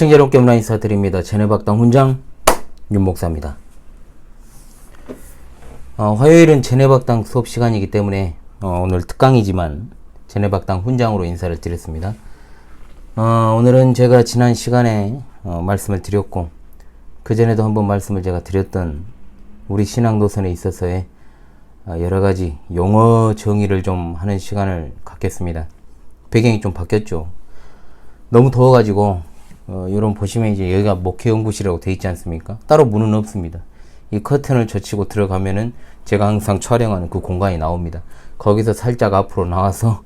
시청자 여러분께 문화 인사드립니다. 제네박당 훈장 윤목사입니다. 화요일은 제네박당 수업 시간이기 때문에 오늘 특강이지만 제네박당 훈장으로 인사를 드렸습니다. 오늘은 제가 지난 시간에 말씀을 드렸고 그전에도 한번 말씀을 제가 드렸던 우리 신앙 노선에 있어서의 여러가지 용어 정의를 좀 하는 시간을 갖겠습니다. 배경이 좀 바뀌었죠. 너무 더워가지고 여러분 보시면 이제 여기가 목회연구실이라고 되어 있지 않습니까? 따로 문은 없습니다. 이 커튼을 젖히고 들어가면은 제가 항상 촬영하는 그 공간이 나옵니다. 거기서 살짝 앞으로 나와서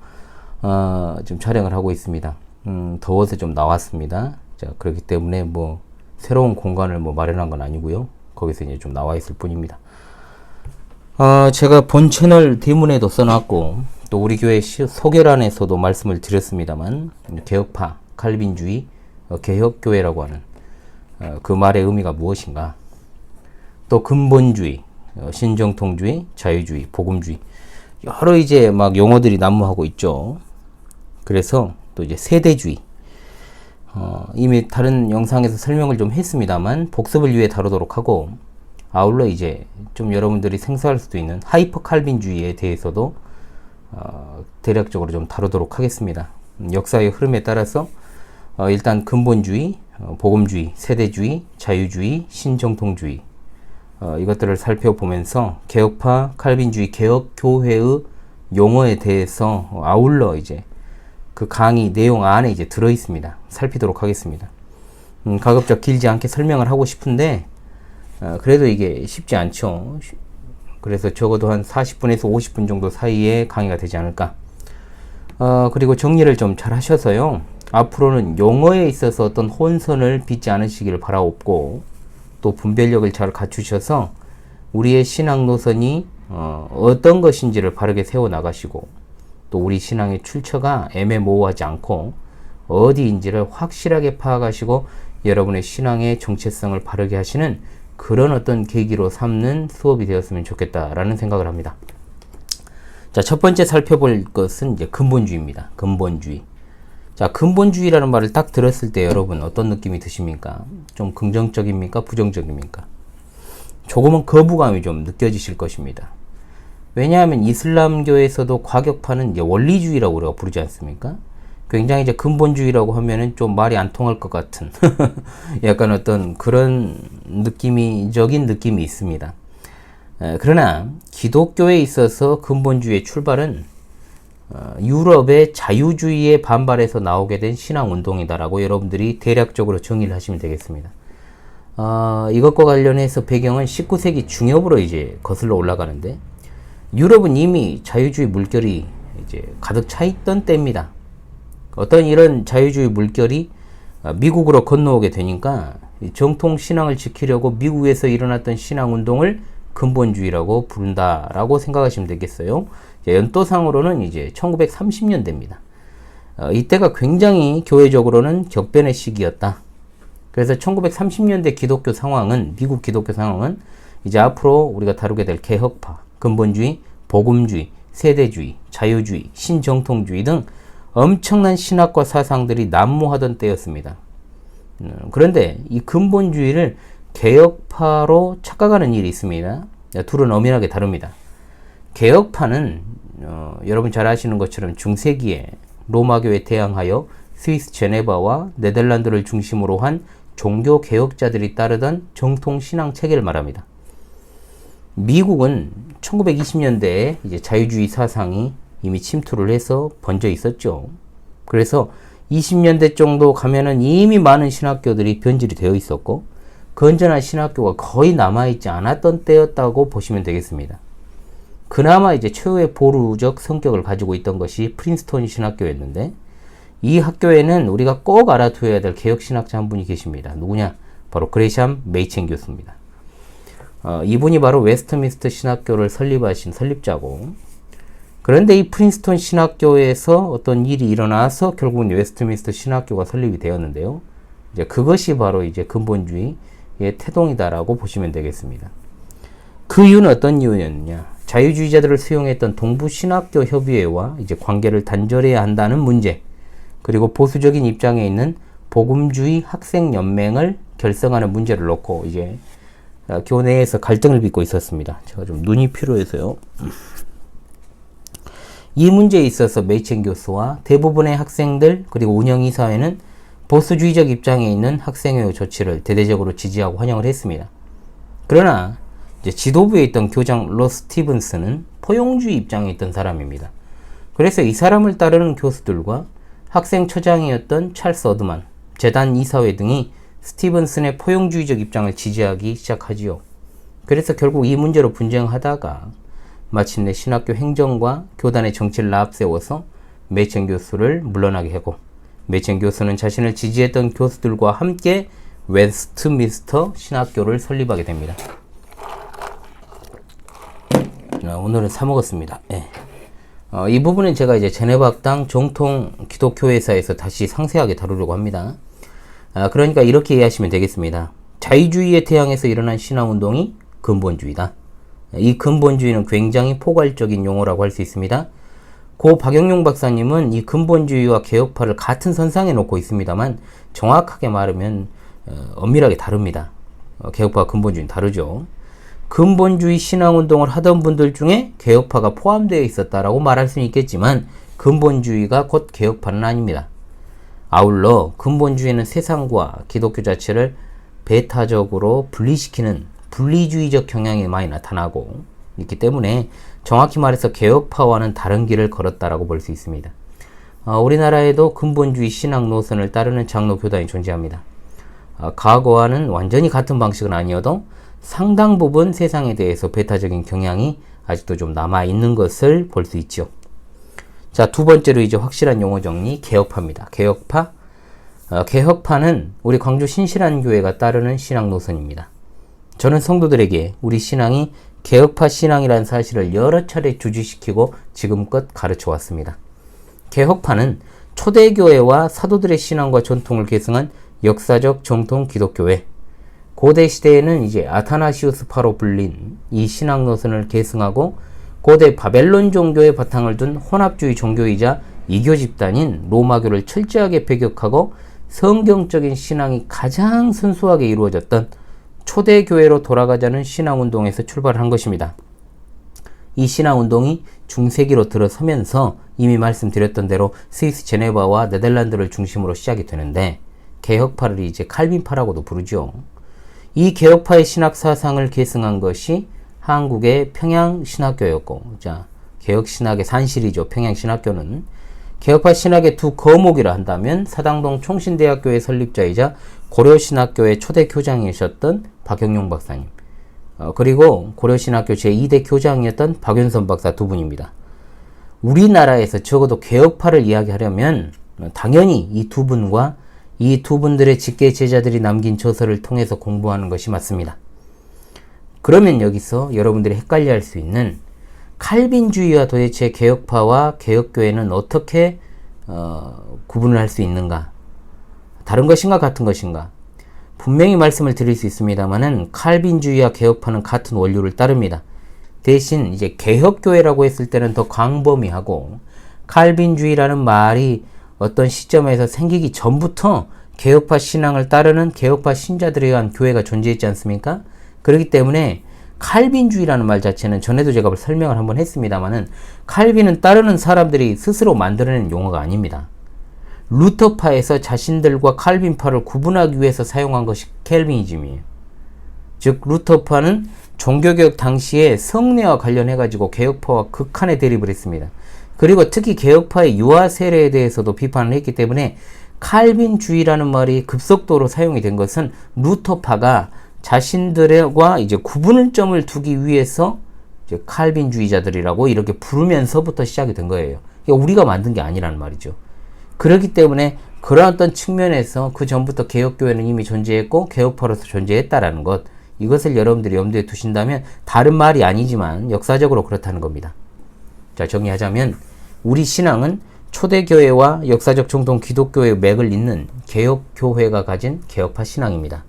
좀 촬영을 하고 있습니다. 더워서 좀 나왔습니다. 자, 그렇기 때문에 뭐 새로운 공간을 뭐 마련한 건 아니고요. 거기서 이제 좀 나와 있을 뿐입니다. 제가 본 채널 대문에도 써놨고 또 우리 교회 소개란에서도 말씀을 드렸습니다만 개혁파, 칼빈주의, 개혁교회라고 하는 그 말의 의미가 무엇인가, 또 근본주의, 신정통주의, 자유주의, 복음주의, 여러 이제 막 용어들이 난무하고 있죠. 그래서 또 이제 세대주의, 이미 다른 영상에서 설명을 좀 했습니다만 복습을 위해 다루도록 하고, 아울러 이제 좀 여러분들이 생소할 수도 있는 하이퍼 칼빈주의에 대해서도 대략적으로 좀 다루도록 하겠습니다. 역사의 흐름에 따라서 일단 근본주의, 복음주의, 세대주의, 자유주의, 신정통주의, 이것들을 살펴보면서 개혁파, 칼빈주의, 개혁교회의 용어에 대해서 아울러 이제 그 강의 내용 안에 이제 들어 있습니다. 살피도록 하겠습니다. 가급적 길지 않게 설명을 하고 싶은데 그래도 이게 쉽지 않죠. 그래서 적어도 한 40분에서 50분 정도 사이에 강의가 되지 않을까. 그리고 정리를 좀 잘 하셔서요. 앞으로는 용어에 있어서 어떤 혼선을 빚지 않으시기를 바라옵고, 또 분별력을 잘 갖추셔서 우리의 신앙 노선이 어떤 것인지를 바르게 세워나가시고, 또 우리 신앙의 출처가 애매모호하지 않고 어디인지를 확실하게 파악하시고 여러분의 신앙의 정체성을 바르게 하시는 그런 어떤 계기로 삼는 수업이 되었으면 좋겠다라는 생각을 합니다. 자, 첫 번째 살펴볼 것은 이제 근본주의입니다. 근본주의. 자, 근본주의라는 말을 딱 들었을 때 여러분 어떤 느낌이 드십니까? 좀 긍정적입니까? 부정적입니까? 조금은 거부감이 좀 느껴지실 것입니다. 왜냐하면 이슬람교에서도 과격파는 이제 원리주의라고 우리가 부르지 않습니까? 굉장히 이제 근본주의라고 하면은 좀 말이 안 통할 것 같은 약간 어떤 그런 느낌적인 느낌이 있습니다. 그러나 기독교에 있어서 근본주의의 출발은 유럽의 자유주의에 반발해서 나오게 된 신앙운동이다라고 여러분들이 대략적으로 정의를 하시면 되겠습니다. 이것과 관련해서 배경은 19세기 중엽으로 이제 거슬러 올라가는데, 유럽은 이미 자유주의 물결이 이제 가득 차 있던 때입니다. 어떤 이런 자유주의 물결이 미국으로 건너오게 되니까 정통 신앙을 지키려고 미국에서 일어났던 신앙운동을 근본주의라고 부른다라고 생각하시면 되겠어요. 연도상으로는 이제 1930년대입니다. 이때가 굉장히 교회적으로는 격변의 시기였다. 그래서 1930년대 기독교 상황은, 미국 기독교 상황은 이제 앞으로 우리가 다루게 될 개혁파, 근본주의, 복음주의, 세대주의, 자유주의, 신정통주의 등 엄청난 신학과 사상들이 난무하던 때였습니다. 그런데 이 근본주의를 개혁파로 착각하는 일이 있습니다. 둘은 엄연하게 다릅니다. 개혁파는 여러분 잘 아시는 것처럼 중세기에 로마교에 대항하여 스위스 제네바와 네덜란드를 중심으로 한 종교 개혁자들이 따르던 정통 신앙 체계를 말합니다. 미국은 1920년대에 이제 자유주의 사상이 이미 침투를 해서 번져 있었죠. 그래서 20년대 정도 가면은 이미 많은 신학교들이 변질이 되어 있었고 건전한 신학교가 거의 남아있지 않았던 때였다고 보시면 되겠습니다. 그나마 이제 최후의 보수적 성격을 가지고 있던 것이 프린스턴 신학교였는데, 이 학교에는 우리가 꼭 알아두어야 될 개혁신학자 한 분이 계십니다. 누구냐? 바로 그레샴 메이첸 교수입니다. 이분이 바로 웨스트민스터 신학교를 설립하신 설립자고, 그런데 이 프린스턴 신학교에서 어떤 일이 일어나서 결국은 웨스트민스터 신학교가 설립이 되었는데요. 이제 그것이 바로 이제 근본주의의 태동이다라고 보시면 되겠습니다. 그 이유는 어떤 이유였느냐? 자유주의자들을 수용했던 동부신학교 협의회와 이제 관계를 단절해야 한다는 문제, 그리고 보수적인 입장에 있는 복음주의 학생연맹을 결성하는 문제를 놓고 이제 교내에서 갈등을 빚고 있었습니다. 제가 좀 눈이 필요해서요. 이 문제에 있어서 메이첸 교수와 대부분의 학생들 그리고 운영이사회는 보수주의적 입장에 있는 학생회의 조치를 대대적으로 지지하고 환영을 했습니다. 그러나 이제 지도부에 있던 교장 로 스티븐스는 포용주의 입장에 있던 사람입니다. 그래서 이 사람을 따르는 교수들과 학생처장이었던 찰스 어드만, 재단 이사회 등이 스티븐슨의 포용주의적 입장을 지지하기 시작하지요. 그래서 결국 이 문제로 분쟁하다가 마침내 신학교 행정과 교단의 정치를 앞세워서 메이첸 교수를 물러나게 하고, 메이첸 교수는 자신을 지지했던 교수들과 함께 웨스트민스터 신학교를 설립하게 됩니다. 오늘은 사먹었습니다. 네. 이 부분은 제가 이제 제네바 학당 정통 기독교회사에서 다시 상세하게 다루려고 합니다. 그러니까 이렇게 이해하시면 되겠습니다. 자유주의의 태양에서 일어난 신앙운동이 근본주의다. 이 근본주의는 굉장히 포괄적인 용어라고 할 수 있습니다. 고 박영용 박사님은 이 근본주의와 개혁파를 같은 선상에 놓고 있습니다만 정확하게 말하면 엄밀하게 다릅니다. 개혁파와 근본주의는 다르죠. 근본주의 신앙운동을 하던 분들 중에 개혁파가 포함되어 있었다라고 말할 수는 있겠지만 근본주의가 곧 개혁파는 아닙니다. 아울러 근본주의는 세상과 기독교 자체를 배타적으로 분리시키는 분리주의적 경향이 많이 나타나고 있기 때문에 정확히 말해서 개혁파와는 다른 길을 걸었다라고 볼 수 있습니다. 우리나라에도 근본주의 신앙 노선을 따르는 장로 교단이 존재합니다. 과거와는 완전히 같은 방식은 아니어도 상당 부분 세상에 대해서 배타적인 경향이 아직도 좀 남아있는 것을 볼 수 있죠. 자, 두 번째로 이제 확실한 용어 정리, 개혁파입니다. 개혁파. 개혁파는 우리 광주 신실한교회가 따르는 신앙 노선입니다. 저는 성도들에게 우리 신앙이 개혁파 신앙이라는 사실을 여러 차례 주지시키고 지금껏 가르쳐 왔습니다. 개혁파는 초대교회와 사도들의 신앙과 전통을 계승한 역사적 정통 기독교회, 고대 시대에는 이제 아타나시우스파로 불린 이 신앙 노선을 계승하고 고대 바벨론 종교의 바탕을 둔 혼합주의 종교이자 이교 집단인 로마교를 철저하게 배격하고 성경적인 신앙이 가장 순수하게 이루어졌던 초대교회로 돌아가자는 신앙운동에서 출발한 것입니다. 이 신앙운동이 중세기로 들어서면서 이미 말씀드렸던 대로 스위스 제네바와 네덜란드를 중심으로 시작이 되는데 개혁파를 이제 칼빈파라고도 부르죠. 이 개혁파의 신학 사상을 계승한 것이 한국의 평양신학교였고, 자, 개혁신학의 산실이죠. 평양신학교는 개혁파 신학의 두 거목이라 한다면 사당동 총신대학교의 설립자이자 고려신학교의 초대 교장이셨던 박영용 박사님, 그리고 고려신학교 제2대 교장이었던 박윤선 박사 두 분입니다. 우리나라에서 적어도 개혁파를 이야기하려면 당연히 이 두 분과 이 두 분들의 직계 제자들이 남긴 저서를 통해서 공부하는 것이 맞습니다. 그러면 여기서 여러분들이 헷갈려할 수 있는 칼빈주의와 도대체 개혁파와 개혁교회는 어떻게 구분을 할 수 있는가? 다른 것인가 같은 것인가? 분명히 말씀을 드릴 수 있습니다만은 칼빈주의와 개혁파는 같은 원류를 따릅니다. 대신 이제 개혁교회라고 했을 때는 더 광범위하고 칼빈주의라는 말이 어떤 시점에서 생기기 전부터 개혁파 신앙을 따르는 개혁파 신자들에 의한 교회가 존재했지 않습니까? 그렇기 때문에 칼빈주의라는 말 자체는 전에도 제가 설명을 한번 했습니다만은 칼빈은 따르는 사람들이 스스로 만들어낸 용어가 아닙니다. 루터파에서 자신들과 칼빈파를 구분하기 위해서 사용한 것이 켈빈이즘이에요. 즉 루터파는 종교개혁 당시에 성례와 관련해가지고 개혁파와 극한의 대립을 했습니다. 그리고 특히 개혁파의 유아 세례에 대해서도 비판을 했기 때문에 칼빈주의라는 말이 급속도로 사용이 된 것은 루터파가 자신들과 이제 구분점을 두기 위해서 이제 칼빈주의자들이라고 이렇게 부르면서부터 시작이 된 거예요. 그러니까 우리가 만든 게 아니라는 말이죠. 그렇기 때문에 그런 어떤 측면에서 그 전부터 개혁교회는 이미 존재했고 개혁파로서 존재했다라는 것, 이것을 여러분들이 염두에 두신다면 다른 말이 아니지만 역사적으로 그렇다는 겁니다. 자, 정리하자면 우리 신앙은 초대교회와 역사적 정통 기독교의 맥을 잇는 개혁교회가 가진 개혁파 신앙입니다.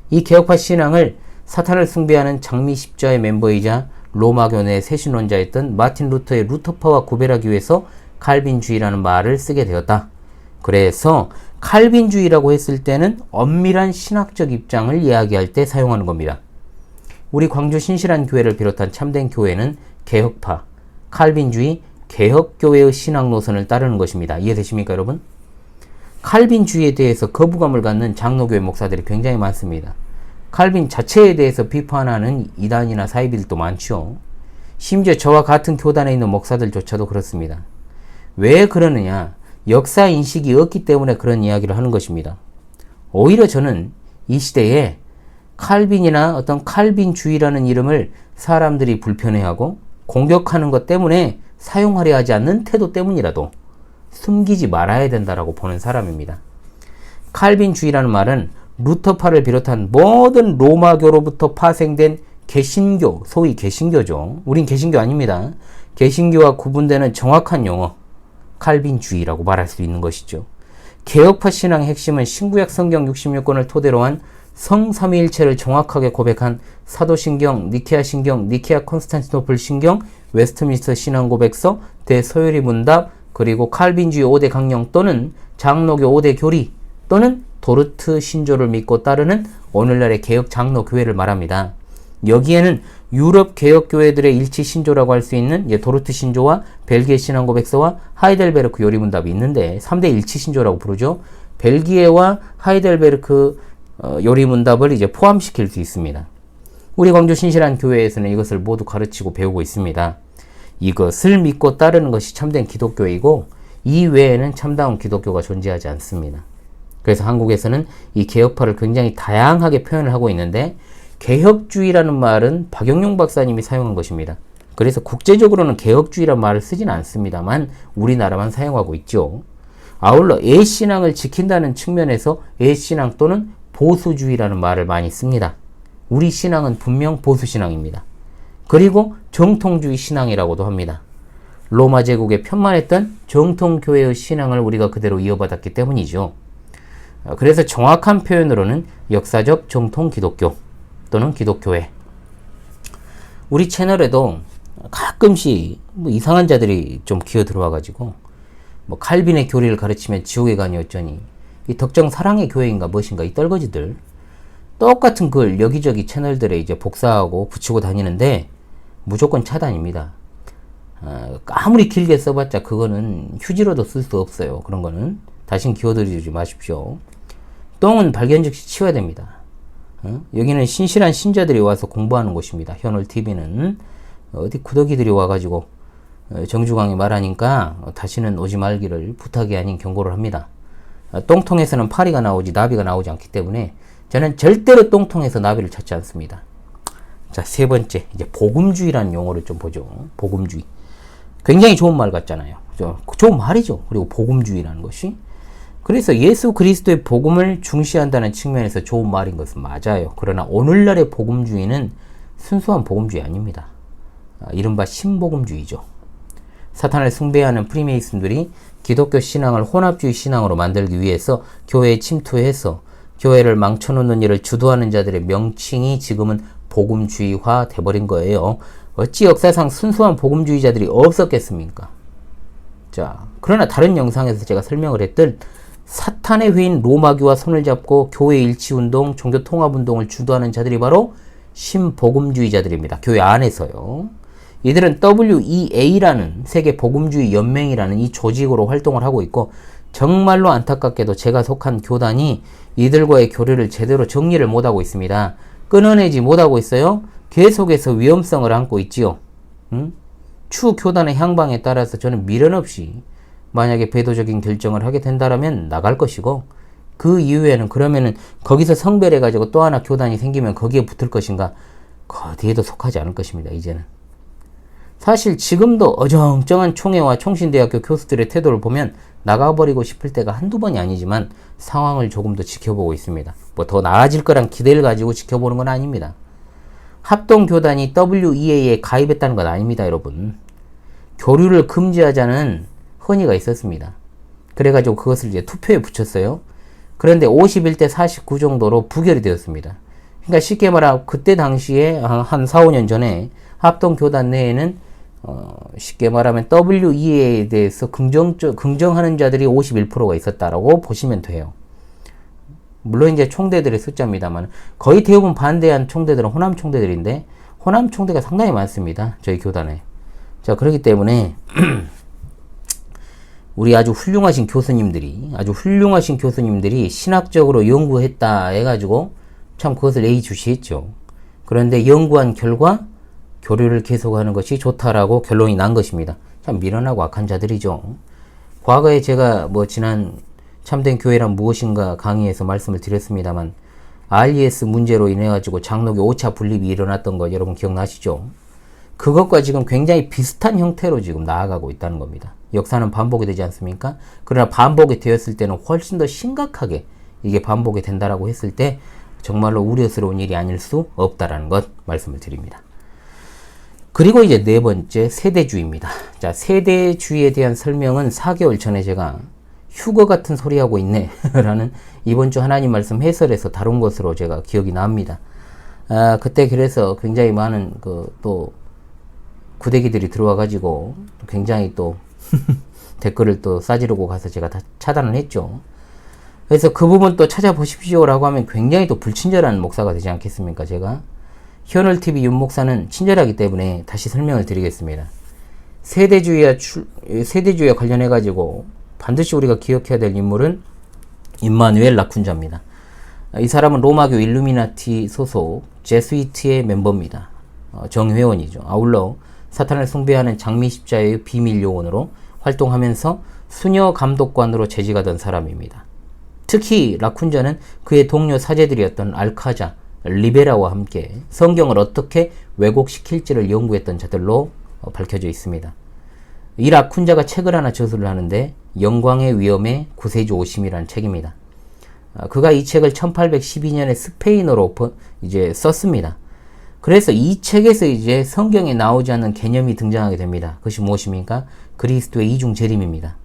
이 개혁파 신앙을 사탄을 숭배하는 장미 십자의 멤버이자 로마교내 새신론자였던 마틴 루터의 루터파와 구별하기 위해서 칼빈주의라는 말을 쓰게 되었다. 그래서 칼빈주의라고 했을 때는 엄밀한 신학적 입장을 이야기할 때 사용하는 겁니다. 우리 광주 신실한 교회를 비롯한 참된 교회는 개혁파, 칼빈주의, 개혁교회의 신학 노선을 따르는 것입니다. 이해되십니까, 여러분? 칼빈주의에 대해서 거부감을 갖는 장로교회 목사들이 굉장히 많습니다. 칼빈 자체에 대해서 비판하는 이단이나 사이비들도 많죠. 심지어 저와 같은 교단에 있는 목사들조차도 그렇습니다. 왜 그러느냐? 역사 인식이 없기 때문에 그런 이야기를 하는 것입니다. 오히려 저는 이 시대에 칼빈이나 어떤 칼빈주의라는 이름을 사람들이 불편해하고 공격하는 것 때문에 사용하려 하지 않는 태도 때문이라도 숨기지 말아야 된다라고 보는 사람입니다. 칼빈주의라는 말은 루터파를 비롯한 모든 로마교로부터 파생된 개신교, 소위 개신교죠. 우린 개신교 아닙니다. 개신교와 구분되는 정확한 용어, 칼빈주의라고 말할 수 있는 것이죠. 개혁파 신앙의 핵심은 신구약 성경 66권을 토대로 한 성삼위일체를 정확하게 고백한 사도신경, 니케아 신경, 니케아 콘스탄티노플 신경, 웨스트민스터 신앙고백서, 대서유리 문답, 그리고 칼빈주의 5대 강령 또는 장로교 5대 교리 또는 도르트 신조를 믿고 따르는 오늘날의 개혁 장로 교회를 말합니다. 여기에는 유럽 개혁 교회들의 일치 신조라고 할 수 있는 도르트 신조와 벨기에 신앙고백서와 하이델베르크 요리문답이 있는데 3대 일치 신조라고 부르죠. 벨기에와 하이델베르크 요리문답을 이제 포함시킬 수 있습니다. 우리 광주 신실한 교회에서는 이것을 모두 가르치고 배우고 있습니다. 이것을 믿고 따르는 것이 참된 기독교이고 이 외에는 참다운 기독교가 존재하지 않습니다. 그래서 한국에서는 이 개혁파를 굉장히 다양하게 표현을 하고 있는데 개혁주의라는 말은 박영용 박사님이 사용한 것입니다. 그래서 국제적으로는 개혁주의라는 말을 쓰진 않습니다만 우리나라만 사용하고 있죠. 아울러 애신앙을 지킨다는 측면에서 애신앙 또는 보수주의라는 말을 많이 씁니다. 우리 신앙은 분명 보수신앙입니다. 그리고 정통주의 신앙이라고도 합니다. 로마 제국에 편만했던 정통교회의 신앙을 우리가 그대로 이어받았기 때문이죠. 그래서 정확한 표현으로는 역사적 정통 기독교 또는 기독교회. 우리 채널에도 가끔씩 이상한 자들이 좀 기어 들어와가지고 칼빈의 교리를 가르치면 지옥에 가니 어쩌니 이 덕정 사랑의 교회인가 무엇인가 이 떨거지들 똑같은 글 여기저기 채널들에 이제 복사하고 붙이고 다니는데 무조건 차단입니다. 아무리 길게 써봤자 그거는 휴지로도 쓸 수 없어요. 그런 거는 다신 기어들이지 마십시오. 똥은 발견 즉시 치워야 됩니다. 여기는 신실한 신자들이 와서 공부하는 곳입니다. 현월TV는 어디 구더기들이 와가지고 정주광이 말하니까 다시는 오지 말기를 부탁이 아닌 경고를 합니다. 똥통에서는 파리가 나오지 나비가 나오지 않기 때문에 저는 절대로 똥통에서 나비를 찾지 않습니다. 자, 세 번째 이제 복음주의라는 용어를 좀 보죠. 복음주의 굉장히 좋은 말 같잖아요. 좋은 말이죠. 그리고 복음주의라는 것이 그래서 예수 그리스도의 복음을 중시한다는 측면에서 좋은 말인 것은 맞아요. 그러나 오늘날의 복음주의는 순수한 복음주의 아닙니다. 이른바 신복음주의죠. 사탄을 숭배하는 프리메이슨들이 기독교 신앙을 혼합주의 신앙으로 만들기 위해서 교회에 침투해서 교회를 망쳐놓는 일을 주도하는 자들의 명칭이 지금은 복음주의화 돼버린 거예요. 어찌 역사상 순수한 복음주의자들이 없었겠습니까? 자, 그러나 다른 영상에서 제가 설명을 했듯 사탄의 회인 로마교와 손을 잡고 교회 일치운동, 종교통합운동을 주도하는 자들이 바로 신복음주의자들입니다. 교회 안에서요. 이들은 WEA라는 세계 복음주의 연맹이라는 이 조직으로 활동을 하고 있고 정말로 안타깝게도 제가 속한 교단이 이들과의 교류를 제대로 정리를 못하고 있습니다. 끊어내지 못하고 있어요. 계속해서 위험성을 안고 있지요. 추 교단의 향방에 따라서 저는 미련 없이 만약에 배도적인 결정을 하게 된다면 나갈 것이고 그 이후에는 그러면은 거기서 성별해가지고 또 하나 교단이 생기면 거기에 붙을 것인가 어디에도 속하지 않을 것입니다. 이제는 사실 지금도 어정쩡한 총회와 총신대학교 교수들의 태도를 보면 나가버리고 싶을 때가 한두 번이 아니지만 상황을 조금 더 지켜보고 있습니다. 뭐 더 나아질 거란 기대를 가지고 지켜보는 건 아닙니다. 합동교단이 WEA에 가입했다는 건 아닙니다, 여러분. 교류를 금지하자는 헌의가 있었습니다. 그래가지고 그것을 이제 투표에 붙였어요. 그런데 51대 49 정도로 부결이 되었습니다. 그러니까 쉽게 말하면 그때 당시에 한 4, 5년 전에 합동교단 내에는 쉽게 말하면 WEA에 대해서 긍정하는 자들이 51%가 있었다라고 보시면 돼요. 물론 이제 총대들의 숫자입니다만 거의 대부분 반대한 총대들은 호남 총대들인데 호남 총대가 상당히 많습니다. 저희 교단에. 자, 그렇기 때문에 우리 아주 훌륭하신 교수님들이 신학적으로 연구했다 해가지고 참 그것을 예의주시했죠. 그런데 연구한 결과 교류를 계속하는 것이 좋다라고 결론이 난 것입니다. 참 미련하고 악한 자들이죠. 과거에 제가 지난 참된 교회란 무엇인가 강의에서 말씀을 드렸습니다만 RES 문제로 인해 가지고 장로교 5차 분립이 일어났던 거 여러분 기억나시죠? 그것과 지금 굉장히 비슷한 형태로 지금 나아가고 있다는 겁니다. 역사는 반복이 되지 않습니까? 그러나 반복이 되었을 때는 훨씬 더 심각하게 이게 반복이 된다라고 했을 때 정말로 우려스러운 일이 아닐 수 없다라는 것 말씀을 드립니다. 그리고 이제 네 번째 세대주의입니다. 자, 세대주의에 대한 설명은 4개월 전에 제가 휴거 같은 소리 하고 있네 라는 이번 주 하나님 말씀 해설에서 다룬 것으로 제가 기억이 납니다. 그때 그래서 굉장히 많은 또 구대기들이 들어와 가지고 굉장히 또 댓글을 또 싸지르고 가서 제가 다 차단을 했죠. 그래서 그 부분 또 찾아보십시오 라고 하면 굉장히 또 불친절한 목사가 되지 않겠습니까? 제가 현월TV 윤 목사는 친절하기 때문에 다시 설명을 드리겠습니다. 세대주의와 관련해 가지고 반드시 우리가 기억해야 될 인물은 임마누엘 라쿤자입니다. 이 사람은 로마교 일루미나티 소속 제스위트의 멤버입니다. 정회원이죠. 아울러 사탄을 숭배하는 장미십자의 비밀 요원으로 활동하면서 수녀 감독관으로 재직하던 사람입니다. 특히 라쿤자는 그의 동료 사제들이었던 알카자, 리베라와 함께 성경을 어떻게 왜곡시킬지를 연구했던 자들로 밝혀져 있습니다. 이 라쿤자가 책을 하나 저술을 하는데 영광의 위엄의 구세주 오심이라는 책입니다. 그가 이 책을 1812년에 스페인어로 이제 썼습니다. 그래서 이 책에서 이제 성경에 나오지 않는 개념이 등장하게 됩니다. 그것이 무엇입니까? 그리스도의 이중 재림입니다.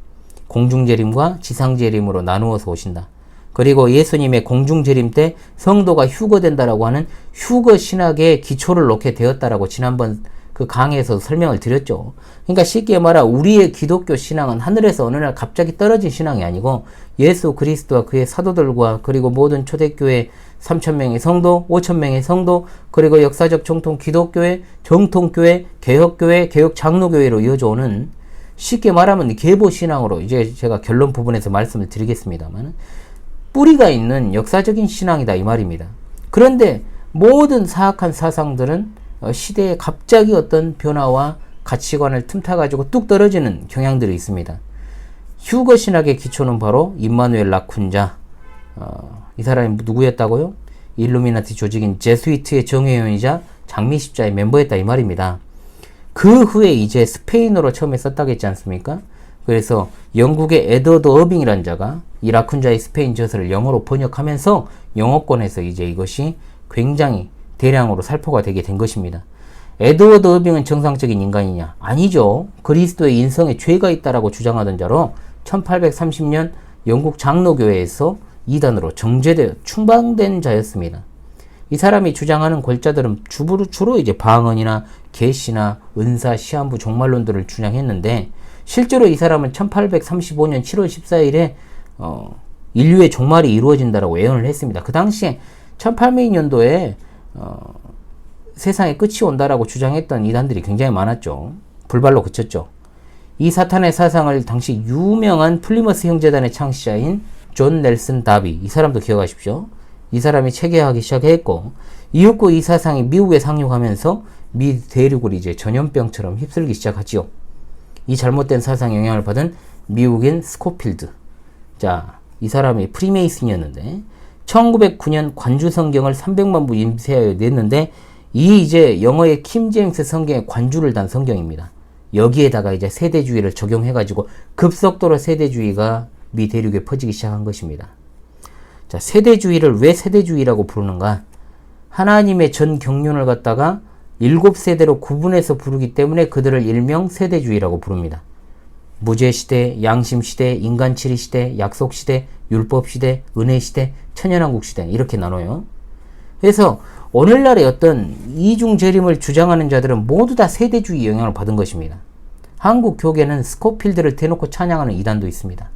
공중 재림과 지상 재림으로 나누어서 오신다. 그리고 예수님의 공중 재림 때 성도가 휴거된다라고 하는 휴거 신학의 기초를 놓게 되었다라고 지난번 그 강의에서 설명을 드렸죠. 그러니까 쉽게 말하 우리의 기독교 신앙은 하늘에서 어느 날 갑자기 떨어진 신앙이 아니고 예수 그리스도와 그의 사도들과 그리고 모든 초대교회 3,000명의 성도, 5,000명의 성도, 그리고 역사적 정통 기독교회, 정통교회, 개혁교회, 개혁장로교회로 이어져 오는 쉽게 말하면 계보신앙으로 이제 제가 결론 부분에서 말씀을 드리겠습니다만 뿌리가 있는 역사적인 신앙이다 이 말입니다. 그런데 모든 사악한 사상들은 시대에 갑자기 어떤 변화와 가치관을 틈타가지고 뚝 떨어지는 경향들이 있습니다. 휴거 신학의 기초는 바로 임마누엘 라쿤자. 이 사람이 누구였다고요? 일루미나티 조직인 제스위트의 정회원이자 장미십자의 멤버였다 이 말입니다. 그 후에 이제 스페인어로 처음에 썼다고 했지 않습니까? 그래서 영국의 에드워드 어빙이라는 자가 이 라쿤자의 스페인 저서를 영어로 번역하면서 영어권에서 이제 이것이 굉장히 대량으로 살포가 되게 된 것입니다. 에드워드 어빙은 정상적인 인간이냐? 아니죠. 그리스도의 인성에 죄가 있다라고 주장하던 자로 1830년 영국 장로교회에서 이단으로 정죄되어 충방된 자였습니다. 이 사람이 주장하는 골자들은 주로 이제 방언이나 계시나 은사, 시한부, 종말론들을 주장했는데 실제로 이 사람은 1835년 7월 14일에 인류의 종말이 이루어진다라고 예언을 했습니다. 그 당시에 1800년도에 세상에 끝이 온다라고 주장했던 이단들이 굉장히 많았죠. 불발로 그쳤죠. 이 사탄의 사상을 당시 유명한 플리머스 형제단의 창시자인 존 넬슨 다비, 이 사람도 기억하십시오. 이 사람이 체계하기 시작했고 이윽고 이 사상이 미국에 상륙하면서 미 대륙을 이제 전염병처럼 휩쓸기 시작하지요. 이 잘못된 사상 영향을 받은 미국인 스코필드. 자, 이 사람이 프리메이슨이었는데 1909년 관주 성경을 300만 부 임세하여 냈는데 이 이제 영어의 킴 제임스 성경에 관주를 단 성경입니다. 여기에다가 이제 세대주의를 적용해가지고 급속도로 세대주의가 미 대륙에 퍼지기 시작한 것입니다. 자, 세대주의를 왜 세대주의라고 부르는가? 하나님의 전 경륜을 갖다가 7세대로 구분해서 부르기 때문에 그들을 일명 세대주의라고 부릅니다. 무죄시대, 양심시대, 인간치리시대, 약속시대, 율법시대, 은혜시대, 천연왕국시대 이렇게 나눠요. 그래서 오늘날의 어떤 이중재림을 주장하는 자들은 모두 다 세대주의 영향을 받은 것입니다. 한국 교계는 스코필드를 대놓고 찬양하는 이단도 있습니다.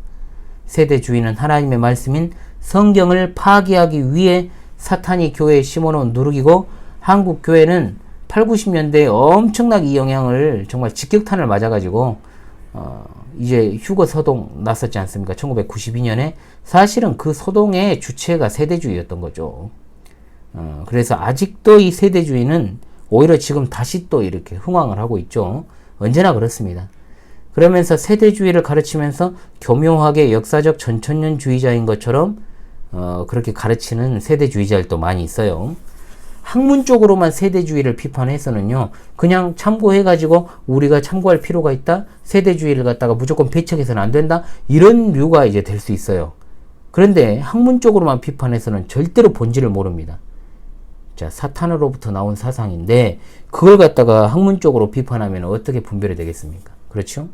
세대주의는 하나님의 말씀인 성경을 파기하기 위해 사탄이 교회에 심어놓은 누룩이고, 한국 교회는 8, 90년대에 엄청나게 이 영향을 정말 직격탄을 맞아가지고 이제 휴거 서동 났었지 않습니까? 1992년에. 사실은 그 서동의 주체가 세대주의였던 거죠. 그래서 아직도 이 세대주의는 오히려 지금 다시 또 이렇게 흥황을 하고 있죠. 언제나 그렇습니다. 그러면서 세대주의를 가르치면서 교묘하게 역사적 전천년주의자인 것처럼 그렇게 가르치는 세대주의자들도 많이 있어요. 학문적으로만 세대주의를 비판해서는요, 그냥 참고해가지고 우리가 참고할 필요가 있다, 세대주의를 갖다가 무조건 배척해서는 안 된다, 이런 류가 이제 될 수 있어요. 그런데 학문적으로만 비판해서는 절대로 본질을 모릅니다. 자, 사탄으로부터 나온 사상인데 그걸 갖다가 학문적으로 비판하면 어떻게 분별이 되겠습니까? 그렇죠?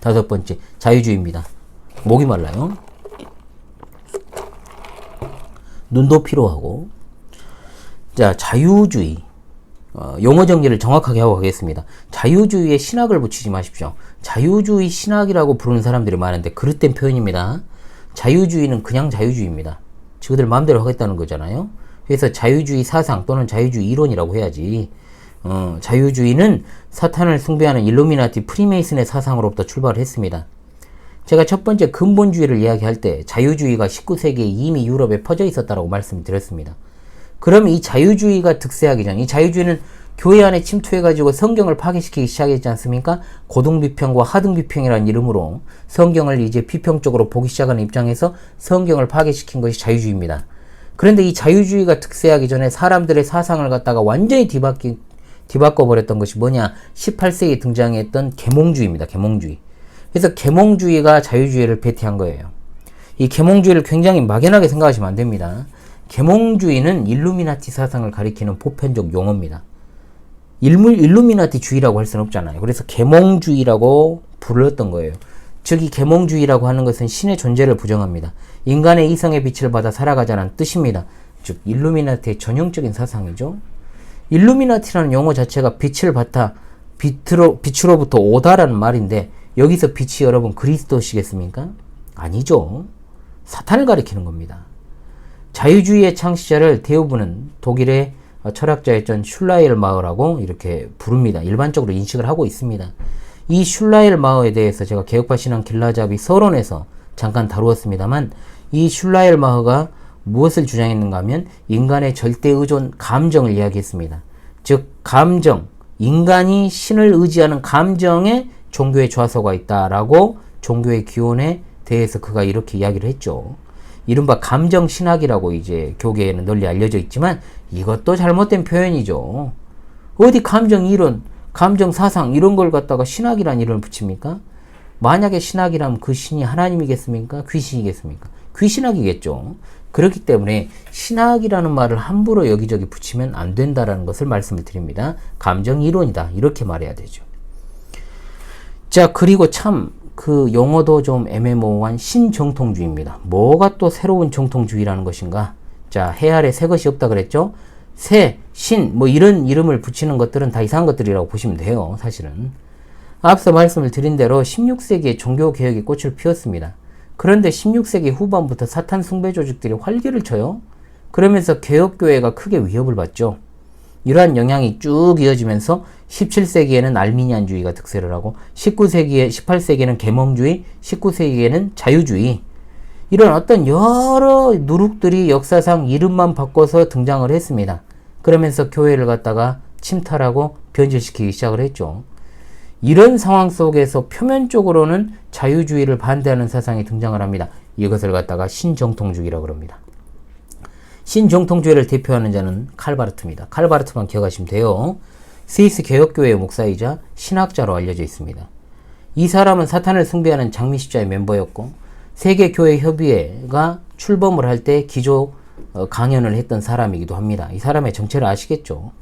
다섯 번째, 자유주의입니다. 목이 말라요. 눈도 피로하고. 자, 자유주의. 용어 정리를 정확하게 하고 가겠습니다. 자유주의에 신학을 붙이지 마십시오. 자유주의 신학이라고 부르는 사람들이 많은데 그릇된 표현입니다. 자유주의는 그냥 자유주의입니다. 지그들 마음대로 하겠다는 거잖아요. 그래서 자유주의 사상 또는 자유주의 이론이라고 해야지. 자유주의는 사탄을 숭배하는 일루미나티 프리메이슨의 사상으로부터 출발을 했습니다. 제가 첫 번째 근본주의를 이야기할 때 자유주의가 19세기에 이미 유럽에 퍼져 있었다고 말씀드렸습니다. 그럼 이 자유주의가 득세하기 전, 이 자유주의는 교회 안에 침투해가지고 성경을 파괴시키기 시작했지 않습니까? 고등비평과 하등비평이라는 이름으로 성경을 이제 비평적으로 보기 시작하는 입장에서 성경을 파괴시킨 것이 자유주의입니다. 그런데 이 자유주의가 득세하기 전에 사람들의 사상을 갖다가 완전히 뒤바꿔버렸던 것이 뭐냐? 18세기에 등장했던 계몽주의입니다. 계몽주의. 그래서 계몽주의가 자유주의를 배티한 거예요. 이 계몽주의를 굉장히 막연하게 생각하시면 안 됩니다. 계몽주의는 일루미나티 사상을 가리키는 보편적 용어입니다. 일루미나티주의라고 할 수는 없잖아요. 그래서 계몽주의라고 불렀던 거예요. 즉, 이 계몽주의라고 하는 것은 신의 존재를 부정합니다. 인간의 이성의 빛을 받아 살아가자는 뜻입니다. 즉, 일루미나티의 전형적인 사상이죠. 일루미나티라는 용어 자체가 빛을 받아 빛으로부터 오다라는 말인데, 여기서 빛이 여러분 그리스도시겠습니까? 아니죠. 사탄을 가리키는 겁니다. 자유주의의 창시자를 대부분은 독일의 철학자였던 슐라이엘마어라고 이렇게 부릅니다. 일반적으로 인식을 하고 있습니다. 이 슐라이엘마어에 대해서 제가 개혁파 신앙 길라잡이 서론에서 잠깐 다루었습니다만, 이 슐라이엘마어가 무엇을 주장했는가 하면 인간의 절대 의존 감정을 이야기했습니다. 즉, 감정, 인간이 신을 의지하는 감정에 종교의 좌소가 있다라고 종교의 기원에 대해서 그가 이렇게 이야기를 했죠. 이른바 감정신학이라고 이제 교계에는 널리 알려져 있지만 이것도 잘못된 표현이죠. 어디 감정 이론, 감정 사상 이런 걸 갖다가 신학이라는 이름을 붙입니까? 만약에 신학이라면 그 신이 하나님이겠습니까? 귀신이겠습니까? 귀신학이겠죠. 그렇기 때문에 신학이라는 말을 함부로 여기저기 붙이면 안 된다라는 것을 말씀을 드립니다. 감정 이론이다. 이렇게 말해야 되죠. 자, 그리고 참 그 용어도 좀 애매모호한 신정통주의입니다. 뭐가 또 새로운 정통주의라는 것인가? 자, 해 아래 새 것이 없다 그랬죠? 새, 신, 뭐 이런 이름을 붙이는 것들은 다 이상한 것들이라고 보시면 돼요. 사실은. 앞서 말씀을 드린 대로 16세기에 종교개혁이 꽃을 피웠습니다. 그런데 16세기 후반부터 사탄 숭배 조직들이 활개를 쳐요. 그러면서 개혁교회가 크게 위협을 받죠. 이러한 영향이 쭉 이어지면서 17세기에는 알미니안주의가 득세를 하고 18세기에는 계몽주의, 19세기에는 자유주의, 이런 어떤 여러 누룩들이 역사상 이름만 바꿔서 등장을 했습니다. 그러면서 교회를 갖다가 침탈하고 변질시키기 시작을 했죠. 이런 상황 속에서 표면적으로는 자유주의를 반대하는 사상이 등장을 합니다. 이것을 갖다가 신정통주의라고 합니다. 신정통주의를 대표하는 자는 칼바르트입니다. 칼바르트만 기억하시면 돼요. 스위스 개혁교회의 목사이자 신학자로 알려져 있습니다. 이 사람은 사탄을 숭배하는 장미십자의 멤버였고 세계교회협의회가 출범을 할 때 기조 강연을 했던 사람이기도 합니다. 이 사람의 정체를 아시겠죠?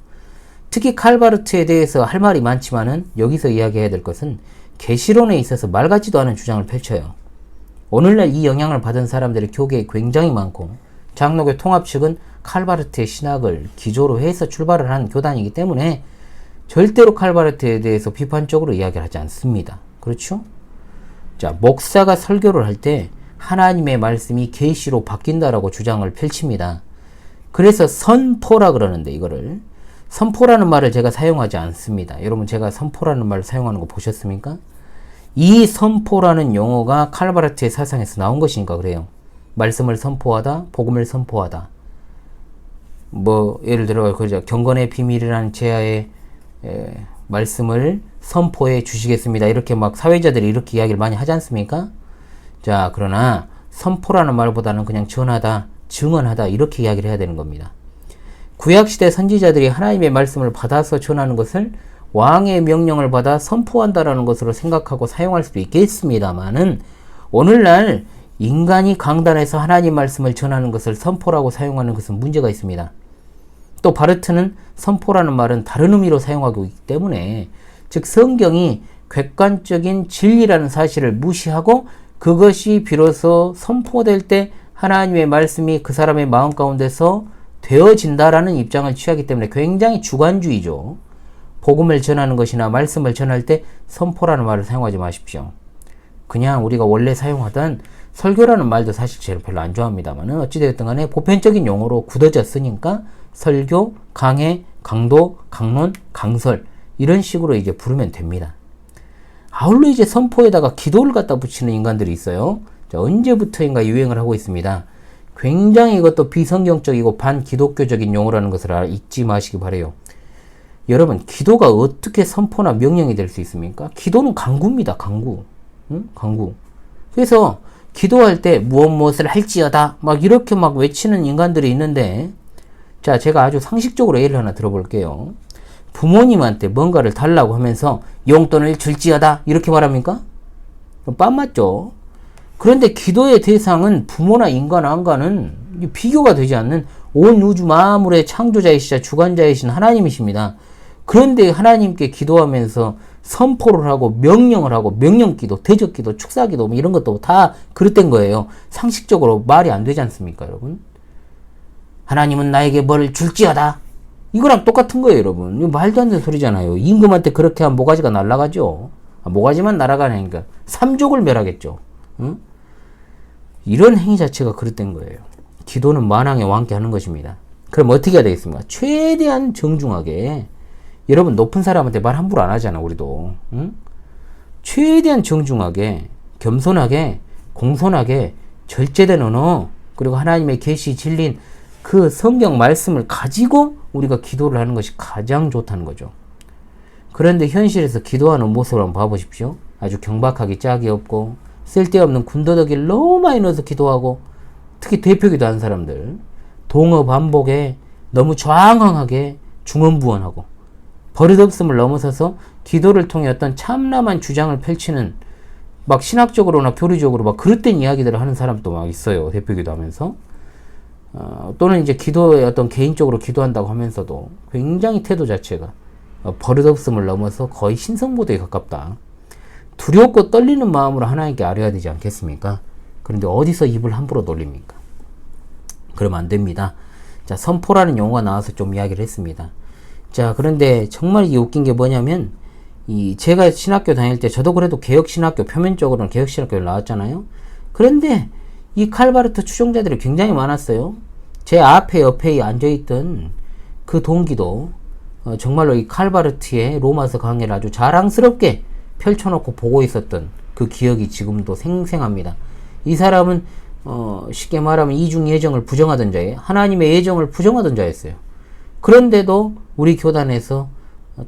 특히 칼바르트에 대해서 할 말이 많지만은 여기서 이야기해야 될 것은 계시론에 있어서 말 같지도 않은 주장을 펼쳐요. 오늘날 이 영향을 받은 사람들이 교계에 굉장히 많고 장로교 통합 측은 칼바르트의 신학을 기조로 해서 출발을 한 교단이기 때문에 절대로 칼바르트에 대해서 비판적으로 이야기를 하지 않습니다. 그렇죠? 자, 목사가 설교를 할 때 하나님의 말씀이 계시로 바뀐다라고 주장을 펼칩니다. 그래서 선포라 그러는데 이거를 선포라는 말을 제가 사용하지 않습니다. 여러분 제가 선포라는 말을 사용하는 거 보셨습니까? 이 선포라는 용어가 칼바르트의 사상에서 나온 것이니까 그래요. 말씀을 선포하다, 복음을 선포하다. 뭐 예를 들어 그죠, 경건의 비밀이라는 제하의 말씀을 선포해 주시겠습니다. 이렇게 막 사회자들이 이렇게 이야기를 많이 하지 않습니까? 자, 그러나 선포라는 말보다는 그냥 전하다, 증언하다 이렇게 이야기를 해야 되는 겁니다. 구약시대 선지자들이 하나님의 말씀을 받아서 전하는 것을 왕의 명령을 받아 선포한다라는 것으로 생각하고 사용할 수도 있겠습니다만은 오늘날 인간이 강단에서 하나님 말씀을 전하는 것을 선포라고 사용하는 것은 문제가 있습니다. 또 바르트는 선포라는 말은 다른 의미로 사용하고 있기 때문에 즉 성경이 객관적인 진리라는 사실을 무시하고 그것이 비로소 선포될 때 하나님의 말씀이 그 사람의 마음 가운데서 되어진다라는 입장을 취하기 때문에 굉장히 주관주의죠. 복음을 전하는 것이나 말씀을 전할 때 선포라는 말을 사용하지 마십시오. 그냥 우리가 원래 사용하던 설교라는 말도 사실 저는 별로 안 좋아합니다만 어찌되었든 간에 보편적인 용어로 굳어졌으니까 설교, 강해, 강도, 강론, 강설 이런 식으로 이제 부르면 됩니다. 아울러 이제 선포에다가 기도를 갖다 붙이는 인간들이 있어요. 자, 언제부터인가 유행을 하고 있습니다. 굉장히 이것도 비성경적이고 반기독교적인 용어라는 것을 잊지 마시기 바라요. 여러분, 기도가 어떻게 선포나 명령이 될 수 있습니까? 기도는 강구입니다. 강구. 응? 강구. 그래서 기도할 때 무엇을 할지어다 막 이렇게 막 외치는 인간들이 있는데 자, 제가 아주 상식적으로 예를 하나 들어볼게요. 부모님한테 뭔가를 달라고 하면서 용돈을 줄지어다 이렇게 말합니까? 빤 맞죠? 그런데 기도의 대상은 부모나 인간 안과는 비교가 되지 않는 온 우주 만물의 창조자이시자 주관자이신 하나님이십니다. 그런데 하나님께 기도하면서 선포를 하고 명령을 하고 명령기도, 대적기도, 축사기도 뭐 이런 것도 다 그릇된 거예요. 상식적으로 말이 안 되지 않습니까, 여러분? 하나님은 나에게 뭘 줄지어다. 이거랑 똑같은 거예요, 여러분. 이거 말도 안 되는 소리잖아요. 임금한테 그렇게 하면 모가지가 날아가죠. 모가지만 날아가니까 삼족을 멸하겠죠. 응? 이런 행위 자체가 그릇된 거예요. 기도는 만왕의 왕께 하는 것입니다. 그럼 어떻게 해야 되겠습니까? 최대한 정중하게. 여러분 높은 사람한테 말 함부로 안 하잖아, 우리도. 응? 최대한 정중하게, 겸손하게, 공손하게, 절제된 언어, 그리고 하나님의 계시 진리인 그 성경 말씀을 가지고 우리가 기도를 하는 것이 가장 좋다는 거죠. 그런데 현실에서 기도하는 모습을 한번 봐보십시오. 아주 경박하게 짝이 없고 쓸데없는 군더더기를 너무 많이 넣어서 기도하고 특히 대표기도 한 사람들 동어 반복에 너무 좌항하게 중언부언하고 버릇없음을 넘어서서 기도를 통해 어떤 참남한 주장을 펼치는 막 신학적으로나 교리적으로 막 그릇된 이야기들을 하는 사람도 막 있어요. 대표기도 하면서. 또는 이제 기도에 어떤 개인적으로 기도한다고 하면서도 굉장히 태도 자체가 버릇없음을 넘어서 거의 신성모드에 가깝다. 두렵고 떨리는 마음으로 하나님께 아뢰어야 되지 않겠습니까? 그런데 어디서 입을 함부로 놀립니까? 그러면 안 됩니다. 자, 선포라는 용어가 나와서 좀 이야기를 했습니다. 자, 그런데 정말 이게 웃긴 게 뭐냐면 제가 신학교 다닐 때 저도 그래도 개혁신학교, 표면적으로는 개혁신학교를 나왔잖아요. 그런데 이 칼바르트 추종자들이 굉장히 많았어요. 제 앞에 옆에 앉아있던 그 동기도 정말로 이 칼바르트의 로마서 강해를 아주 자랑스럽게 펼쳐놓고 보고 있었던 그 기억이 지금도 생생합니다. 이 사람은 쉽게 말하면 이중 예정을 부정하던 자예요. 하나님의 예정을 부정하던 자였어요. 그런데도 우리 교단에서